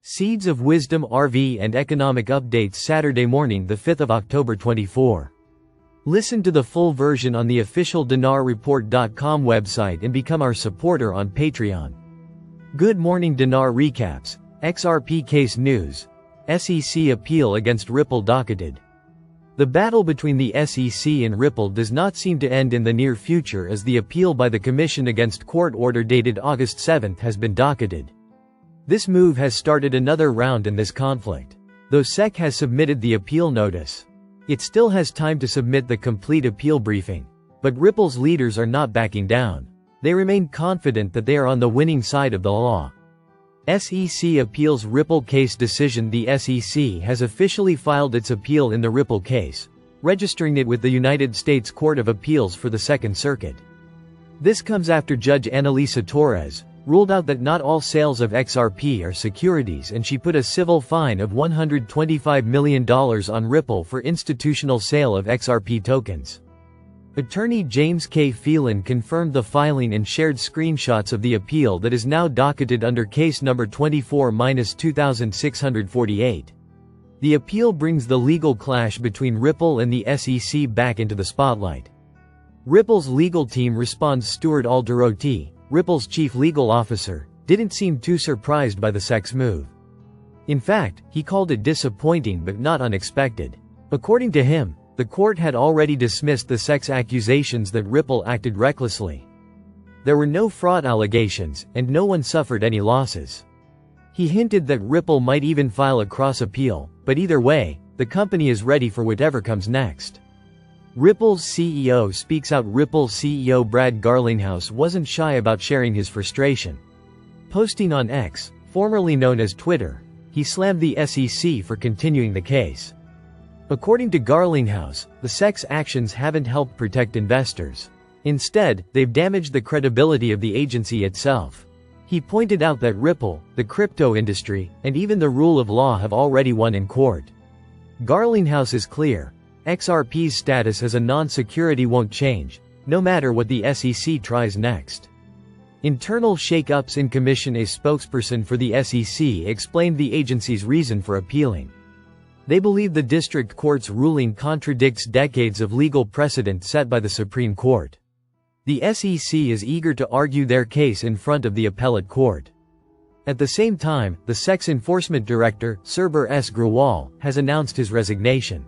Seeds of Wisdom RV and Economic Updates Saturday morning, the 5th of October 24. Listen to the full version on the official dinarreport.com website and become our supporter on Patreon. Good morning. Dinar recaps. XRP case news. SEC appeal against Ripple docketed. The battle between the SEC and Ripple does not seem to end in the near future, as the appeal by the Commission against court order dated August 7 has been docketed. This move has started another round in this conflict. Though SEC has submitted the appeal notice, it still has time to submit the complete appeal briefing. But Ripple's leaders are not backing down. They remain confident that they are on the winning side of the law. SEC appeals Ripple case decision. The SEC has officially filed its appeal in the Ripple case, registering it with the United States Court of Appeals for the Second Circuit. This comes after Judge Annalisa Torres ruled out that not all sales of XRP are securities, and she put a civil fine of $125 million on Ripple for institutional sale of XRP tokens. Attorney James K. Phelan confirmed the filing and shared screenshots of the appeal that is now docketed under case number 24-2648. The appeal brings the legal clash between Ripple and the SEC back into the spotlight. Ripple's legal team responds. Stuart Alderoty, Ripple's chief legal officer, didn't seem too surprised by the SEC's move. In fact, he called it disappointing but not unexpected. According to him, the court had already dismissed the SEC's accusations that Ripple acted recklessly. There were no fraud allegations, and no one suffered any losses. He hinted that Ripple might even file a cross-appeal, but either way, the company is ready for whatever comes next. Ripple's CEO speaks out. Ripple's CEO Brad Garlinghouse wasn't shy about sharing his frustration. Posting on X, formerly known as Twitter, he slammed the SEC for continuing the case. According to Garlinghouse, the SEC's actions haven't helped protect investors. Instead, they've damaged the credibility of the agency itself. He pointed out that Ripple, the crypto industry, and even the rule of law have already won in court. Garlinghouse is clear. XRP's status as a non-security won't change, no matter what the SEC tries next. Internal shake-ups in Commission. A spokesperson for the SEC explained the agency's reason for appealing. They believe the district court's ruling contradicts decades of legal precedent set by the Supreme Court. The SEC is eager to argue their case in front of the appellate court. At the same time, the SEC's enforcement director, Surber S. Grewal, has announced his resignation.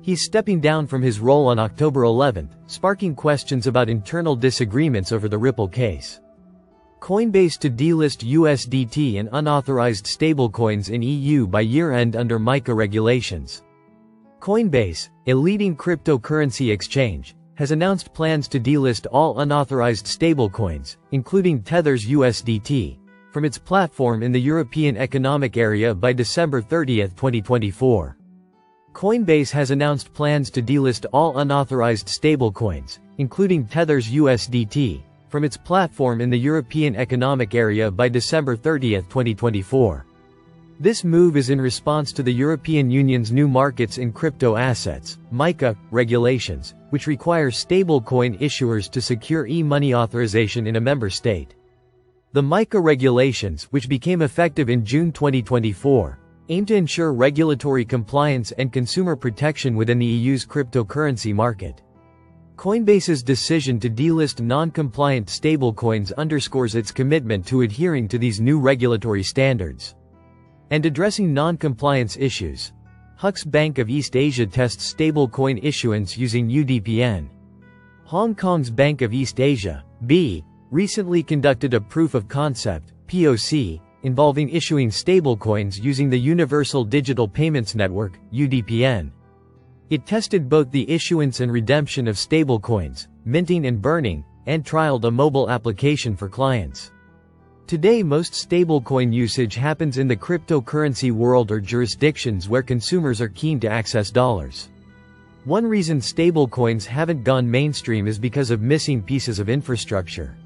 He's stepping down from his role on October 11, sparking questions about internal disagreements over the Ripple case. Coinbase to delist USDT and unauthorized stablecoins in EU by year-end under MiCA regulations. Coinbase, a leading cryptocurrency exchange, has announced plans to delist all unauthorized stablecoins, including Tether's USDT, from its platform in the European Economic Area by December 30, 2024. Coinbase has announced plans to delist all unauthorized stablecoins, including Tether's USDT, from its platform in the European Economic Area by December 30, 2024. This move is in response to the European Union's new markets in crypto assets, MiCA, regulations, which require stablecoin issuers to secure e-money authorization in a member state. The MiCA regulations, which became effective in June 2024, aim to ensure regulatory compliance and consumer protection within the EU's cryptocurrency market. Coinbase's decision to delist non-compliant stablecoins underscores its commitment to adhering to these new regulatory standards and addressing non-compliance issues. Hux Bank of East Asia tests stablecoin issuance using UDPN. Hong Kong's Bank of East Asia, B, recently conducted a proof of concept, POC, involving issuing stablecoins using the Universal Digital Payments Network, UDPN. It tested both the issuance and redemption of stablecoins, minting and burning, and trialed a mobile application for clients. Today, most stablecoin usage happens in the cryptocurrency world or jurisdictions where consumers are keen to access dollars. One reason stablecoins haven't gone mainstream is because of missing pieces of infrastructure.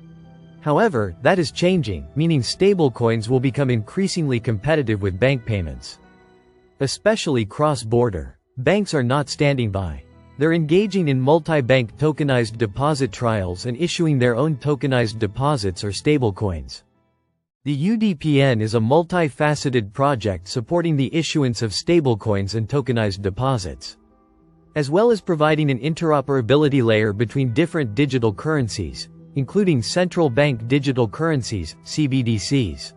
However, that is changing, meaning stablecoins will become increasingly competitive with bank payments, especially cross-border. Banks are not standing by. They're engaging in multi-bank tokenized deposit trials and issuing their own tokenized deposits or stablecoins. The UDPN is a multifaceted project supporting the issuance of stablecoins and tokenized deposits, as well as providing an interoperability layer between different digital currencies, including central bank digital currencies, CBDCs.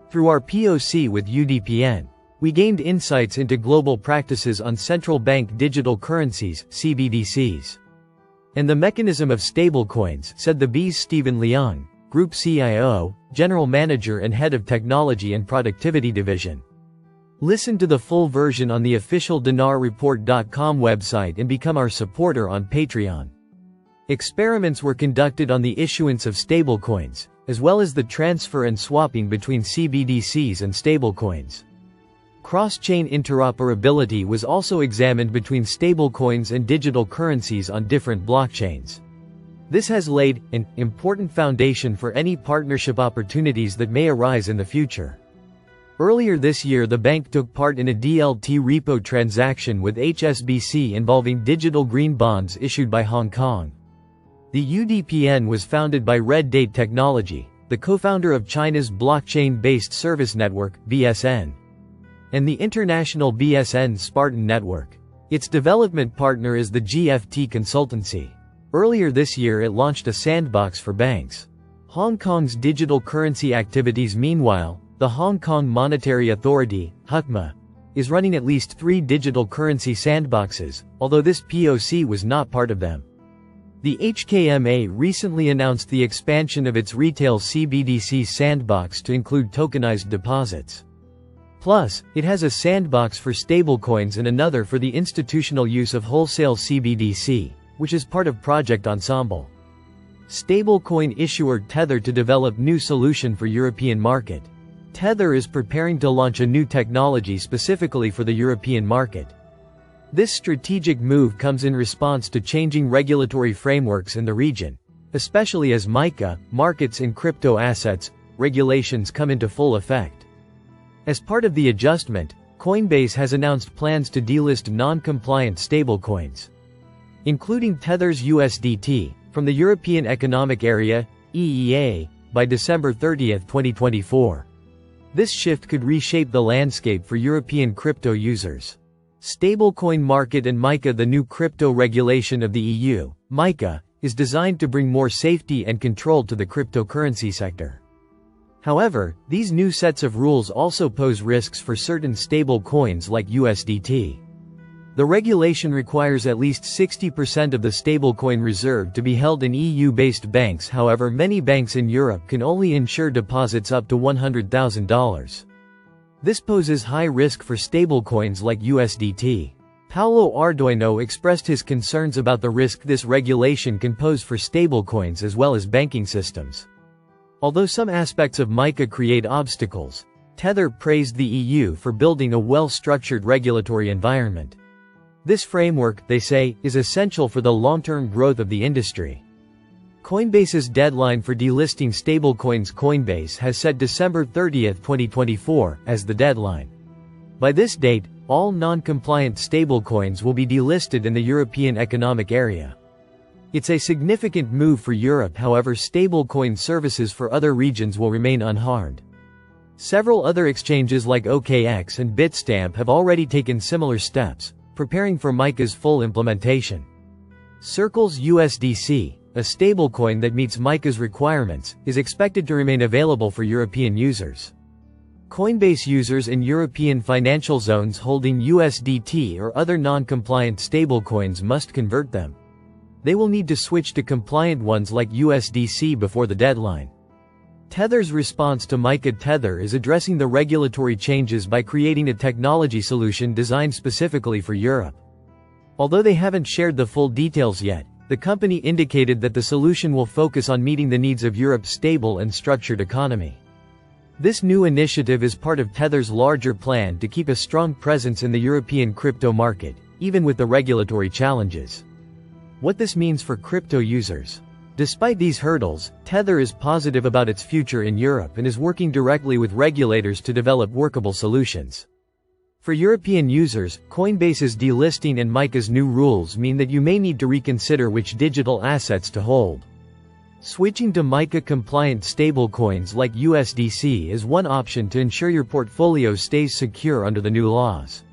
Through our POC with UDPN, we gained insights into global practices on central bank digital currencies, CBDCs, and the mechanism of stablecoins, said the BI's Stephen Leung, Group CIO, General Manager and Head of Technology and Productivity Division. Listen to the full version on the official dinarreport.com website and become our supporter on Patreon. Experiments were conducted on the issuance of stablecoins, as well as the transfer and swapping between CBDCs and stablecoins. Cross-chain interoperability was also examined between stablecoins and digital currencies on different blockchains. This has laid an important foundation for any partnership opportunities that may arise in the future. Earlier this year, the bank took part in a DLT repo transaction with HSBC involving digital green bonds issued by Hong Kong. The UDPN was founded by Red Date Technology, the co-founder of China's blockchain-based service network, BSN, and the international BSN Spartan network. Its development partner is the GFT consultancy. Earlier this year it launched a sandbox for banks. Hong Kong's digital currency activities. Meanwhile, the Hong Kong Monetary Authority, HKMA, is running at least 3 digital currency sandboxes, although this POC was not part of them. The HKMA recently announced the expansion of its retail CBDC sandbox to include tokenized deposits. Plus, it has a sandbox for stablecoins and another for the institutional use of wholesale CBDC, which is part of Project Ensemble. Stablecoin issuer Tether to develop new solution for European market. Tether is preparing to launch a new technology specifically for the European market. This strategic move comes in response to changing regulatory frameworks in the region, especially as MiCA, markets in crypto assets, regulations come into full effect. As part of the adjustment, Coinbase has announced plans to delist non-compliant stablecoins, including Tether's USDT, from the European Economic Area, EEA, by December 30, 2024. This shift could reshape the landscape for European crypto users. Stablecoin market and MiCA. The new crypto regulation of the EU, MiCA, is designed to bring more safety and control to the cryptocurrency sector. However, these new sets of rules also pose risks for certain stable coins like USDT. The regulation requires at least 60% of the stablecoin reserve to be held in EU-based banks. However, many banks in Europe can only insure deposits up to $100,000. This poses high risk for stablecoins like USDT. Paulo Arduino expressed his concerns about the risk this regulation can pose for stablecoins as well as banking systems. Although some aspects of MiCA create obstacles, Tether praised the EU for building a well-structured regulatory environment. This framework, they say, is essential for the long-term growth of the industry. Coinbase's deadline for delisting stablecoins. Coinbase has set December 30, 2024, as the deadline. By this date, all non-compliant stablecoins will be delisted in the European Economic Area. It's a significant move for Europe. However, stablecoin services for other regions will remain unharmed. Several other exchanges like OKX and Bitstamp have already taken similar steps, preparing for MiCA's full implementation. Circle's USDC, a stablecoin that meets MiCA's requirements, is expected to remain available for European users. Coinbase users in European financial zones holding USDT or other non-compliant stablecoins must convert them. They will need to switch to compliant ones like USDC before the deadline. Tether's response to MiCA. Tether is addressing the regulatory changes by creating a technology solution designed specifically for Europe. Although they haven't shared the full details yet, the company indicated that the solution will focus on meeting the needs of Europe's stable and structured economy. This new initiative is part of Tether's larger plan to keep a strong presence in the European crypto market, even with the regulatory challenges. What this means for crypto users. Despite these hurdles, Tether is positive about its future in Europe and is working directly with regulators to develop workable solutions. For European users, Coinbase's delisting and MiCA's new rules mean that you may need to reconsider which digital assets to hold. Switching to MiCA-compliant stablecoins like USDC is one option to ensure your portfolio stays secure under the new laws.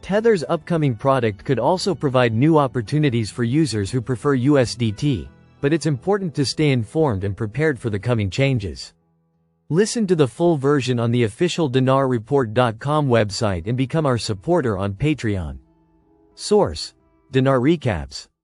Tether's upcoming product could also provide new opportunities for users who prefer USDT, but it's important to stay informed and prepared for the coming changes. Listen to the full version on the official dinarreport.com website and become our supporter on Patreon. Source: Dinar Recaps.